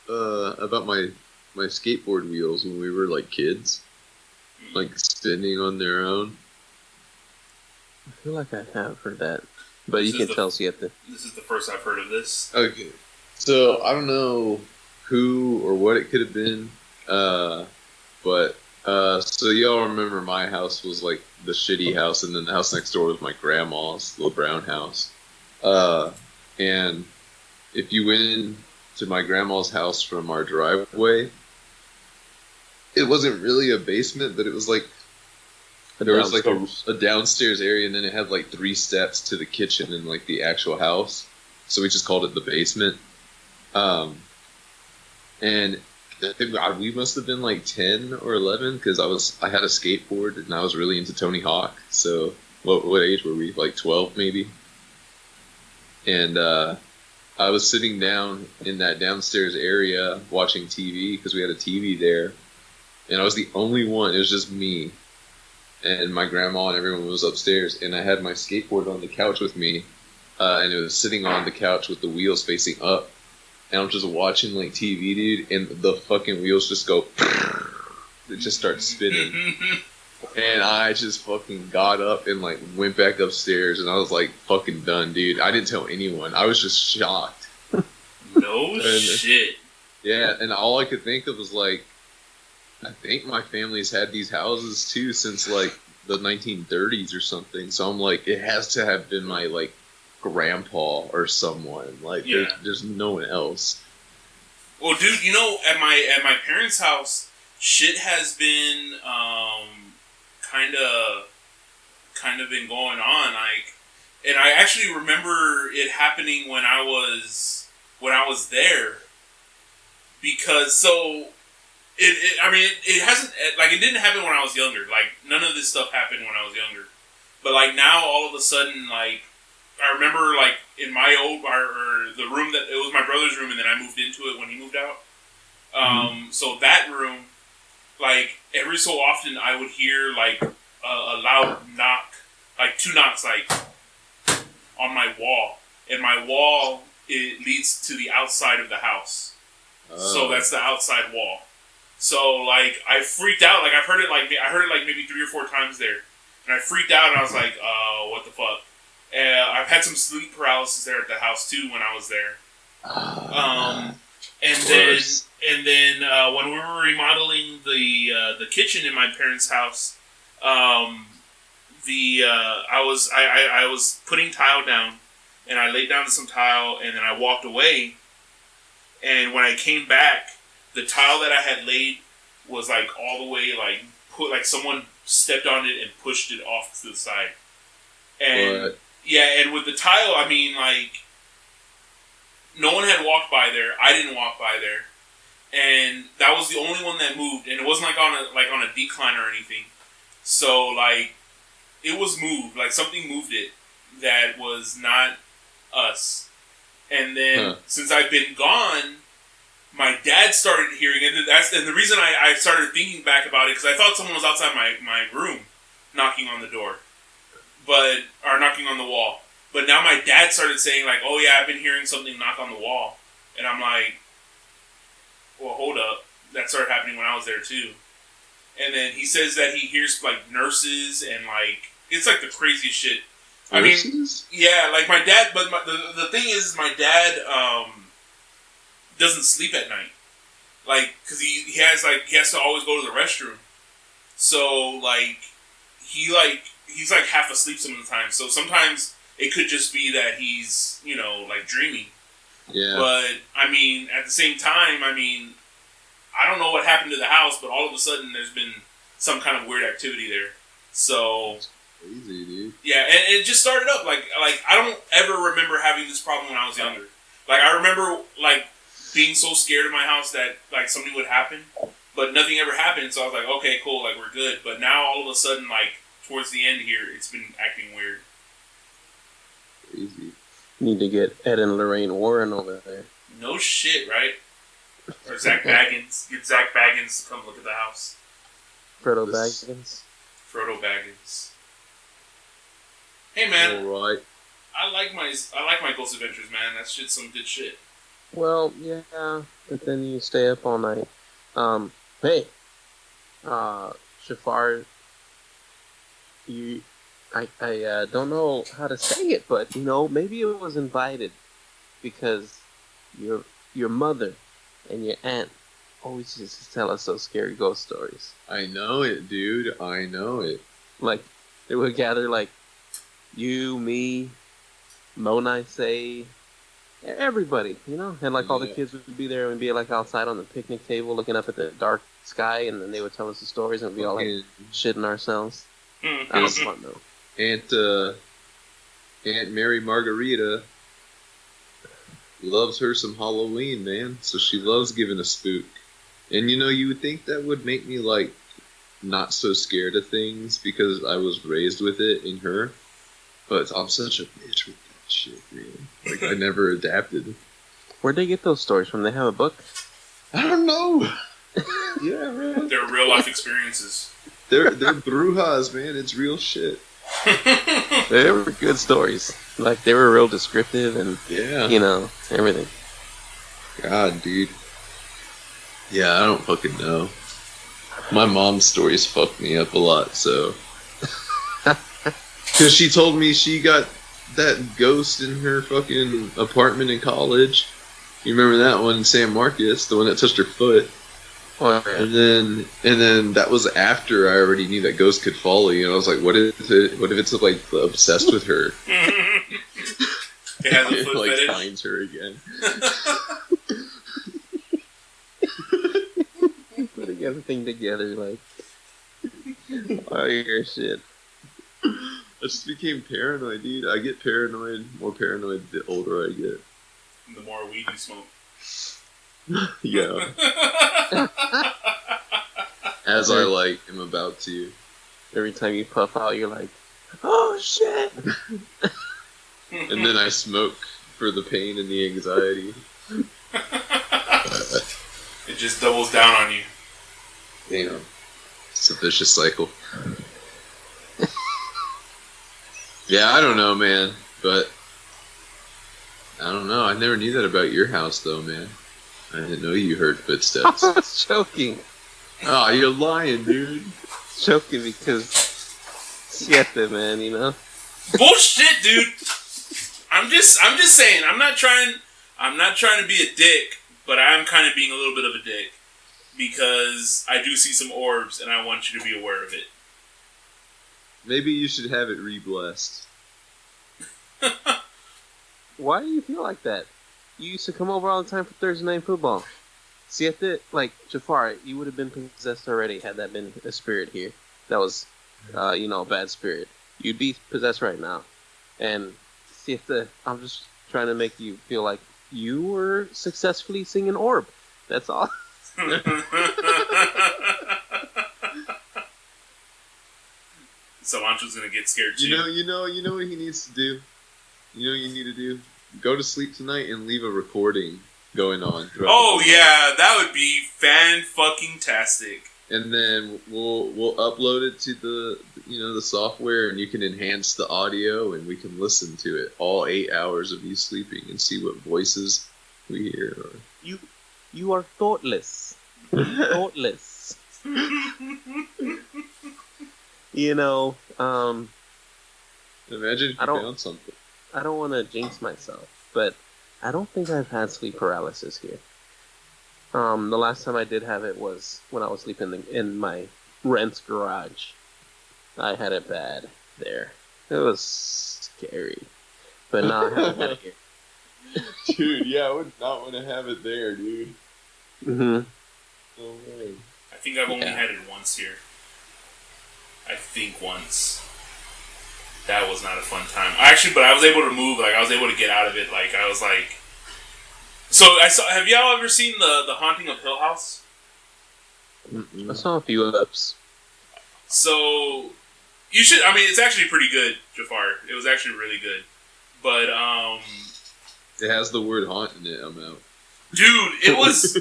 about my skateboard wheels when we were like kids, like spinning on their own? I feel like I have heard that, but you can tell Siete. This is the first I've heard of this. Okay, so I don't know who or what it could have been, but so y'all remember my house was like the shitty house, and then the house next door was my grandma's little brown house, and if you went in to my grandma's house from our driveway, it wasn't really a basement, but it was like there was like a downstairs area, and then it had like 3 steps to the kitchen and like the actual house. So we just called it the basement. And we must have been like 10 or 11 because I had a skateboard and I was really into Tony Hawk. So what age were we? Like 12 maybe. And I was sitting down in that downstairs area watching TV because we had a TV there, and I was the only one. It was just me and my grandma, and everyone was upstairs, and I had my skateboard on the couch with me, and it was sitting on the couch with the wheels facing up, and I'm just watching like TV, dude, and the fucking wheels just go, it just starts spinning. And I just fucking got up and like went back upstairs, and I was like fucking done, dude. I didn't tell anyone. I was just shocked. No shit. Yeah, and all I could think of was like, I think my family's had these houses too since like the 1930s or something. So I'm like, it has to have been my like grandpa or someone. Like, there's no one else. Well, dude, you know, at my parents' house, shit has been kind of been going on, like, and I actually remember it happening when I was there, because so it hasn't, like, it didn't happen when I was younger, like none of this stuff happened when I was younger, but like now all of a sudden, like, I remember like in my old or the room that it was my brother's room, and then I moved into it when he moved out. So that room, like every so often I would hear like a loud knock, like 2 knocks, like on my wall, and my wall, it leads to the outside of the house. So that's the outside wall. So like I freaked out, like I heard it like maybe 3 or 4 times there, and I freaked out, and I was like, what the fuck? I've had some sleep paralysis there at the house too when I was there. And then when we were remodeling the kitchen in my parents' house, I was putting tile down, and I laid down some tile, and then I walked away. And when I came back, the tile that I had laid was like all the way like someone stepped on it and pushed it off to the side. And what? Yeah, and with the tile, I mean, like, no one had walked by there. I didn't walk by there, and that was the only one that moved. And it wasn't like on a decline or anything. So like, it was moved. Like something moved it that was not us. And then since I've been gone, my dad started hearing it. And the reason I started thinking back about it, because I thought someone was outside my room knocking on the door. Or knocking on the wall. But now my dad started saying, like, oh yeah, I've been hearing something knock on the wall. And I'm like, well, hold up. That started happening when I was there too. And then he says that he hears, like, nurses and, like, it's like the craziest shit. Nurses? I mean, yeah, like my dad, but the thing is, my dad doesn't sleep at night. Like, because he has to always go to the restroom. So, like, he's like half asleep some of the time. So sometimes it could just be that he's, you know, like dreaming. Yeah. But I mean, at the same time, I mean, I don't know what happened to the house, but all of a sudden there's been some kind of weird activity there. So crazy, dude. yeah, and it just started up like I don't ever remember having this problem when I was younger. Like I remember like being so scared of my house that like something would happen, but nothing ever happened. So I was like, okay, cool, like we're good. But now all of a sudden, like towards the end here, it's been acting weird. Crazy. Need to get Ed and Lorraine Warren over there. No shit, right? Or Zach Baggins. Get Zach Baggins to come look at the house. Frodo Baggins. Frodo Baggins. Hey man, All right. I like my Ghost Adventures, man. That shit's some good shit. Well, yeah, but then you stay up all night. Hey, Jafar, I don't know how to say it, but you know, maybe it was invited because your mother and your aunt always used to tell us those scary ghost stories. I know it, dude. I know it. Like they would gather like you, me, Monai say. Everybody, you know, and like all the kids would be there and be like outside on the picnic table looking up at the dark sky, and then they would tell us the stories and we'd be all like shitting ourselves. That was fun though. Aunt Mary Margarita loves her some Halloween, man. So she loves giving a spook. And you know, you would think that would make me like not so scared of things because I was raised with it in her. But I'm such a bitch with that shit, man. Like I never adapted. Where'd they get those stories from? They have a book? I don't know. Yeah, man. They're real life experiences. They're brujas, man. It's real shit. They were good stories. Like they were real descriptive and you know, everything. God, dude. Yeah, I don't fucking know. My mom's stories fucked me up a lot, so. Because she told me she got that ghost in her fucking apartment in college. You remember that one in San Marcos, the one that touched her foot? Oh, yeah. And then that was after I already knew that ghost could follow you, and I was like, what if it's like obsessed with her? It has a foot like fetish. finds her again. Putting everything together, like all your shit. I just became paranoid, dude. I get more paranoid the older I get. The more weed you smoke. Yeah. As I like am about to. Every time you puff out, you're like, oh shit! And then I smoke for the pain and the anxiety. It just doubles down on you. Damn. It's a vicious cycle. Yeah, I don't know, man. But I don't know. I never knew that about your house, though, man. I didn't know you heard footsteps. I was joking. Oh, you're lying, dude. Joking because Siete, man, you know. Bullshit, dude. I'm just saying. I'm not trying to be a dick, but I am kind of being a little bit of a dick because I do see some orbs, and I want you to be aware of it. Maybe you should have it re-blessed. Why do you feel like that? You used to come over all the time for Thursday night football. Siete, like Jafar, you would have been possessed already had that been a spirit here. That was, a bad spirit. You'd be possessed right now. And Siete, I'm just trying to make you feel like you were successfully seeing an orb. That's all. Cilantro's gonna get scared too. You know what he needs to do? You know what you need to do? Go to sleep tonight and leave a recording going on. Oh yeah, that would be fan-fucking-tastic. And then we'll upload it to the software, and you can enhance the audio, and we can listen to it all 8 hours of you sleeping and see what voices we hear. You are thoughtless. Thoughtless. You know, imagine if you found something. I don't want to jinx myself, but I don't think I've had sleep paralysis here. The last time I did have it was when I was sleeping in my rent's garage. I had it bad there. It was scary, but now I haven't had it here. Dude, yeah, I would not want to have it there, dude. Mm-hmm. No way. I think I've only had it once here. I think once. That was not a fun time. But I was able to move. Like, I was able to get out of it. Like, I was like... So, have y'all ever seen the Haunting of Hill House? Mm-mm. I saw a few ups. So, you should... I mean, it's actually pretty good, Jafar. It was actually really good. But, It has the word haunt in it, I'm out. Dude, it was...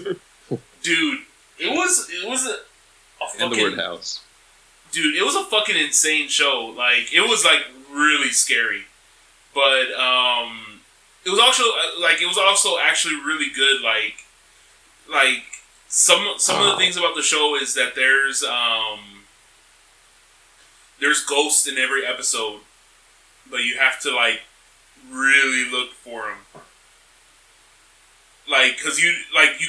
Dude, it was a fucking... And the word house. Dude, it was a fucking insane show. Like, it was, like, really scary. But, it was also actually really good. Like some of the things about the show is that there's ghosts in every episode, but you have to, like, really look for them. Like, cause you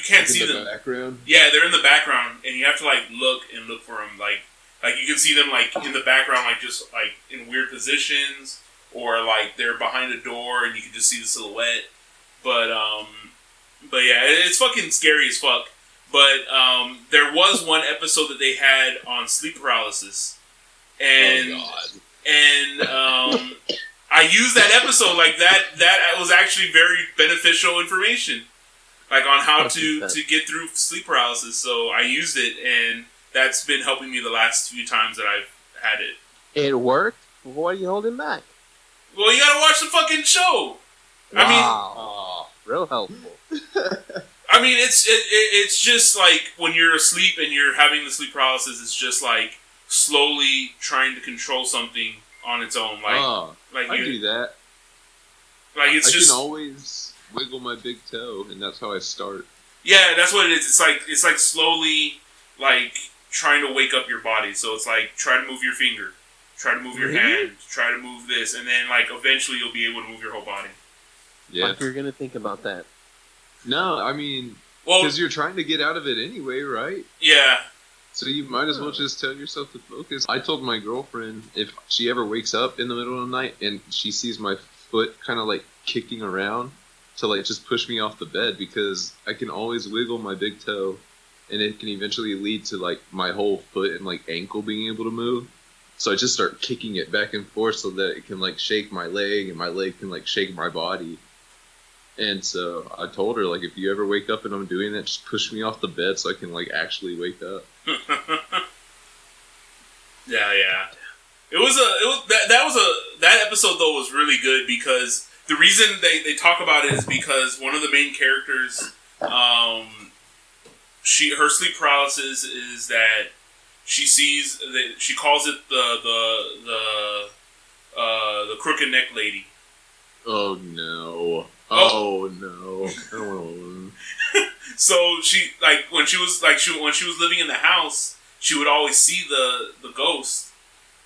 can't see them. Background? Yeah, they're in the background, and you have to, like, look for them. Like you can see them, like, in the background, like, just, like, in weird positions, or, like, they're behind a door, and you can just see the silhouette. But yeah, it's fucking scary as fuck. But, there was one episode that they had on sleep paralysis. And, I used that episode, like, that was actually very beneficial information. Like, on how to get through sleep paralysis. So, I used it, and that's been helping me the last few times that I've had it. It worked? Why are you holding back? Well, you gotta watch the fucking show. Wow. Real helpful. I mean, it's just like when you're asleep and you're having the sleep paralysis, it's just like slowly trying to control something on its own. Like I do that. Like, it's I just... can always wiggle my big toe, and that's how I start. Yeah, that's what it is. It's like slowly, like, trying to wake up your body. So it's like, try to move your finger, try to move your hand, try to move this, and then, like, eventually you'll be able to move your whole body. Yeah. Like you're gonna think about that. No, I mean, because you're trying to get out of it anyway, right? Yeah. So you might as well just tell yourself to focus. I told my girlfriend if she ever wakes up in the middle of the night and she sees my foot kind of, like, kicking around, to, like, just push me off the bed, because I can always wiggle my big toe, and it can eventually lead to, like, my whole foot and, like, ankle being able to move. So I just start kicking it back and forth so that it can, like, shake my leg, and my leg can, like, shake my body. And so I told her, like, if you ever wake up and I'm doing that, just push me off the bed so I can, like, actually wake up. Yeah. That episode though was really good, because the reason they talk about it is because one of the main characters, her sleep paralysis is that she sees that she calls it the crooked neck lady. Oh no. Oh no. Oh. So she, like, when she was living in the house, she would always see the ghost.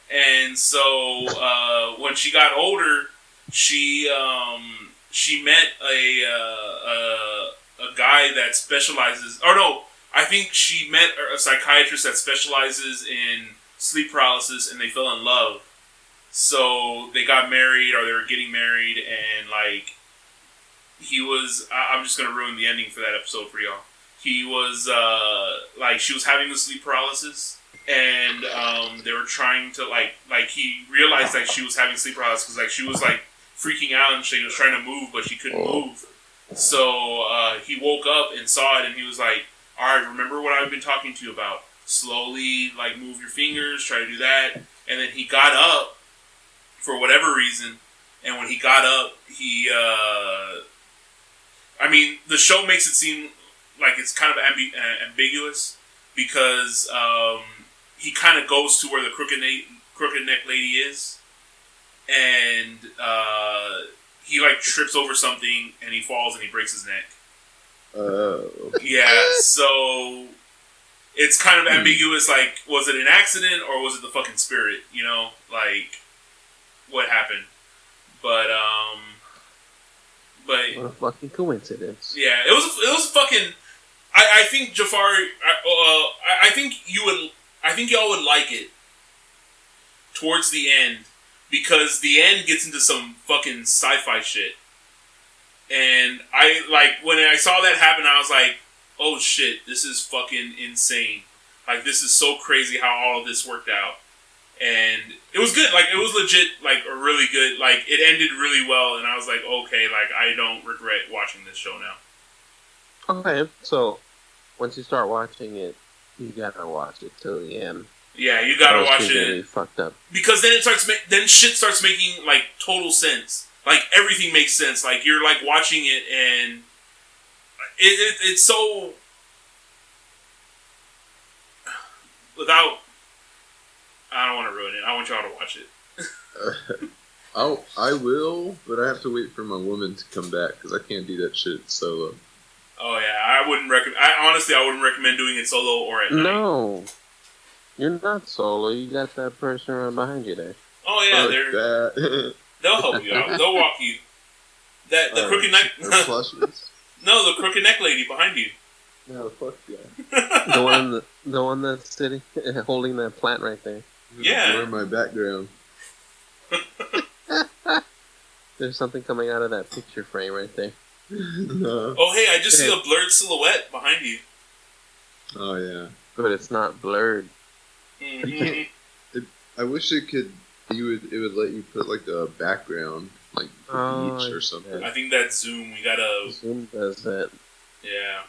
And so when she got older, she met a guy that specializes. Or no, I think she met a psychiatrist that specializes in sleep paralysis, and they fell in love. So they got married, or they were getting married, and, like, he was... I'm just going to ruin the ending for that episode for y'all. He was, like, she was having the sleep paralysis, and they were trying to, like he realized that she was having sleep paralysis, because, like, she was, like, freaking out, and she was trying to move, but she couldn't move. So he woke up and saw it, and he was like, alright, remember what I've been talking to you about. Slowly, like, move your fingers, try to do that. And then he got up, for whatever reason, and when he got up, he, I mean, the show makes it seem like it's kind of ambiguous, because he kind of goes to where the crooked neck lady is, and he, like, trips over something, and he falls, and he breaks his neck. Oh. Yeah, so it's kind of ambiguous, like, was it an accident, or was it the fucking spirit, you know? Like, what happened? But what a fucking coincidence. Yeah, it was fucking... I think Jafar... I think y'all would like it towards the end, because the end gets into some fucking sci-fi shit. And I, like, when I saw that happen, I was like, oh shit, this is fucking insane. Like, this is so crazy how all of this worked out. And it was good. Like, it was legit, like, a really good, like, it ended really well. And I was like, okay, like, I don't regret watching this show now. Okay, so once you start watching it, you gotta watch it till the end. Yeah, you gotta watch You're gonna it. be fucked up. Because then then shit starts making, like, total sense. Like, everything makes sense. Like, you're, like, watching it and it's so... Without... I don't want to ruin it. I want y'all to watch it. I will, but I have to wait for my woman to come back because I can't do that shit solo. Oh, yeah. I wouldn't recommend... Honestly, I wouldn't recommend doing it solo or at night. No. You're not solo. You got that person right behind you there. Oh, yeah. Fuck that. They'll help you out. They'll walk you. The crooked neck... No, the crooked neck lady behind you. No, fuck yeah. The one that's sitting, holding that plant right there. Yeah. Blur my background. There's something coming out of that picture frame right there. No. Oh, hey, I just see a blurred silhouette behind you. Oh yeah. But it's not blurred. Mm-hmm. I wish it could. It would let you put like a background, like the beach or something. I think that's Zoom. We gotta... Zoom does that. Yeah.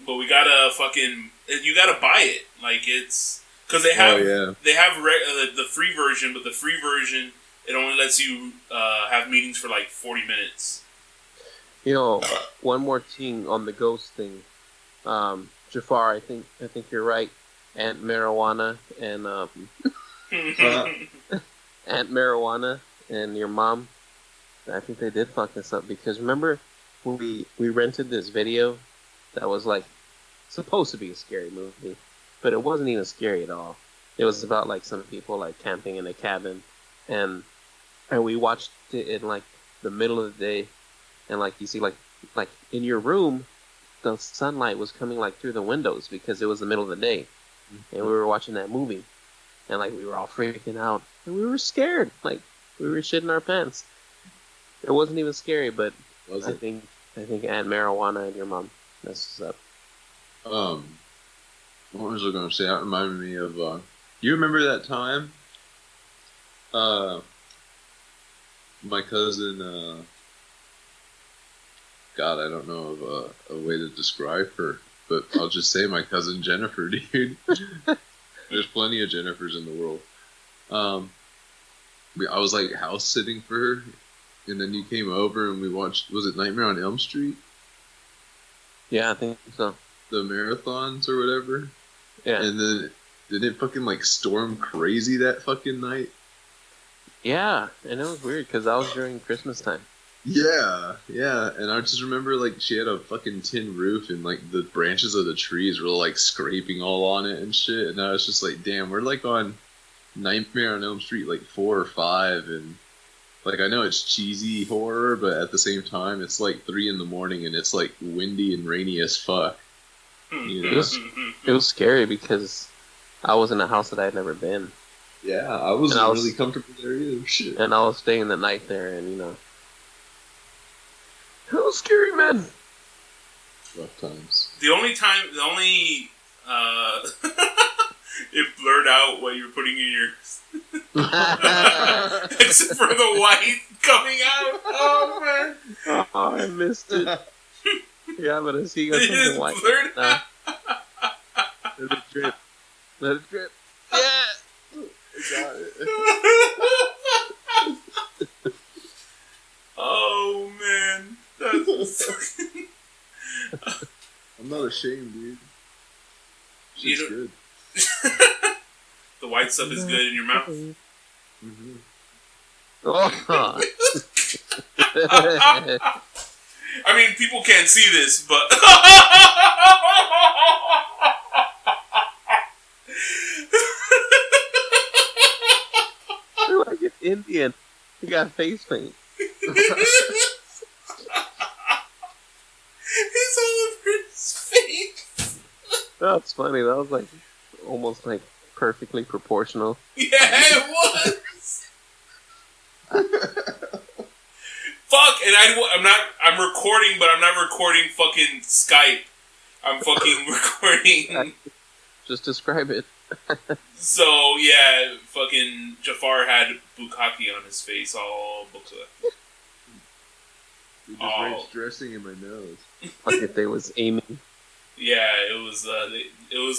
But we gotta fucking... You gotta buy it. Like, it's... Because they have... They have the free version, but the free version, it only lets you have meetings for like 40 minutes. You know, one more thing on the ghost thing. Jafar, I think you're right. Aunt Marijuana and Aunt Marijuana and your mom. I think they did fuck this up because remember when we rented this video that was like supposed to be a scary movie, but it wasn't even scary at all. It was about like some people like camping in a cabin, and we watched it in like the middle of the day, and like you see like in your room, the sunlight was coming like through the windows because it was the middle of the day, and we were watching that movie, and like we were all freaking out, and we were scared, like we were shitting our pants. It wasn't even scary, but I think Aunt Marijuana and your mom messes up. What was I going to say? That reminded me of. You remember that time? My cousin. God, I don't know of a way to describe her, but I'll just say my cousin Jennifer, dude. There's plenty of Jennifers in the world. I was like house sitting for her, and then you came over and we watched. Was it Nightmare on Elm Street? Yeah, I think so. The marathons or whatever. Yeah. And then did it fucking like storm crazy that fucking night? Yeah, and it was weird because that was during Christmas time. Yeah, and I just remember like she had a fucking tin roof and like the branches of the trees were like scraping all on it and shit, and I was just like, damn, we're like on Nightmare on Elm Street like 4 or 5, and like I know it's cheesy horror, but at the same time it's like 3 a.m. and it's like windy and rainy as fuck. You know? It was scary because I was in a house that I had never been. Yeah, I wasn't really comfortable there either. Shit. And I was staying the night there, and you know, it was scary, man. Rough times. The only it blurred out what you were putting in your except for the white coming out. Oh man. Oh, I missed it. Yeah, but I see you got something white. Blurred out. Let it drip. Let it drip. Yeah. Got it. Oh man. That's I'm not ashamed, dude. Shit's good. The white stuff is good in your mouth. Mm-hmm. Oh. I mean, people can't see this, but You're like an Indian. You got face paint. it's all over his face. That's funny. That was like almost like perfectly proportional. Yeah, it was. fuck? And I'm recording, but I'm not recording fucking Skype. I'm fucking recording. Just describe it. So, yeah, fucking Jafar had bukkake on his face all booked up. You're just rage dressing in my nose. Like if they was aiming. Yeah, it was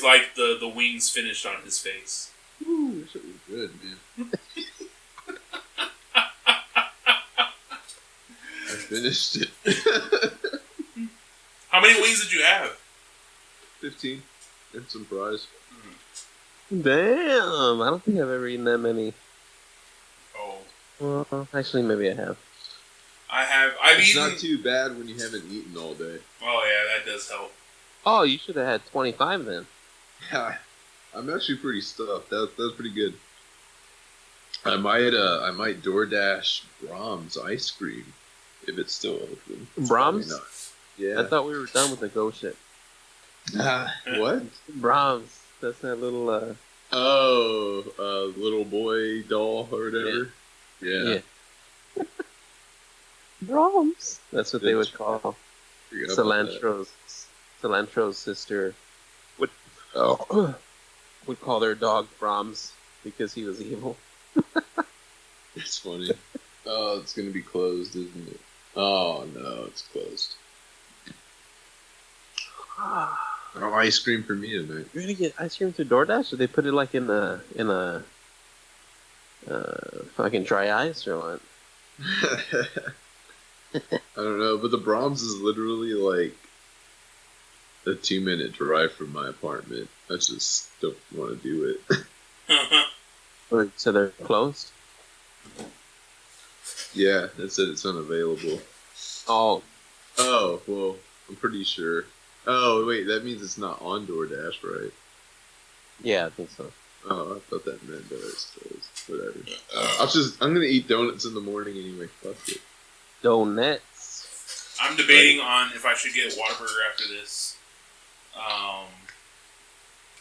like the wings finished on his face. Ooh, that shit was good, man. I finished it. How many wings did you have? 15. And some fries. Damn, I don't think I've ever eaten that many. Oh. Well, actually, maybe I have. I've It's eaten. not too bad when you haven't eaten all day. Oh yeah, that does help. Oh, you should have had 25 then. Yeah, I'm actually pretty stuffed. That was pretty good. I might DoorDash Brahms ice cream if it's still open. Brahms? Yeah. I thought we were done with the go shit. What? Brahms. That's that little, little boy doll or whatever. Yeah. Brahms. That's what they would call Cilantro's. Cilantro's sister would call their dog Brahms because he was evil. It's funny. Oh, it's gonna be closed, isn't it? Oh no, it's closed. No ice cream for me tonight. You're gonna get ice cream through DoorDash, or they put it like in a fucking dry ice or what? I don't know, but the Brahms is literally like a 2-minute drive from my apartment. I just don't want to do it. So they're closed? Yeah, it said it's unavailable. Oh, Well, I'm pretty sure. Oh, wait, that means it's not on DoorDash, right? yeah, I think so. Oh, I thought that meant that it's closed. Whatever. I'm gonna eat donuts in the morning anyway. Fuck it. Donuts. I'm debating on if I should get Whataburger after this.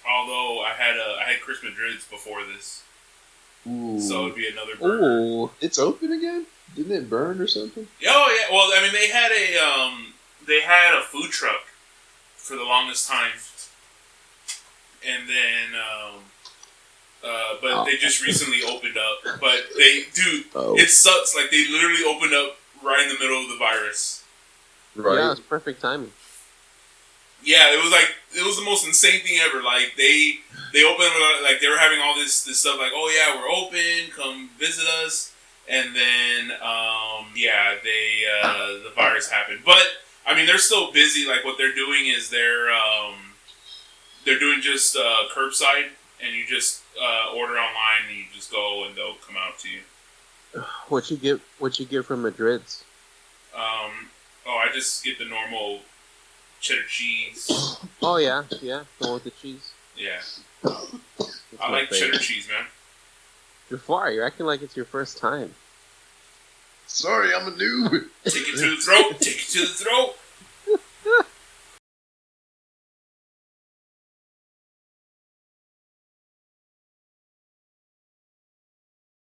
Although I had Chris Madrid's before this, Ooh. so it'd be another burger. Ooh. It's open again? Didn't it burn or something? Oh yeah, well I mean they had a food truck for the longest time, and then but they just recently opened up. But it sucks. Like they literally opened up right in the middle of the virus. Right. Yeah, it's perfect timing. Yeah, it was the most insane thing ever. Like they opened, like they were having all this stuff. Like, oh yeah, we're open. Come visit us. And then the virus happened. But I mean, they're still busy. Like what they're doing is they're doing just curbside, and you just order online, and you just go, and they'll come out to you. What you get from Madrid's? I just get the normal cheddar cheese. Oh yeah, the one with the cheese. Yeah, That's I my like favorite. cheddar cheese, man. Jafar, you're acting like it's your first time. Sorry, I'm a noob. Take it to the throat. Take it to the throat.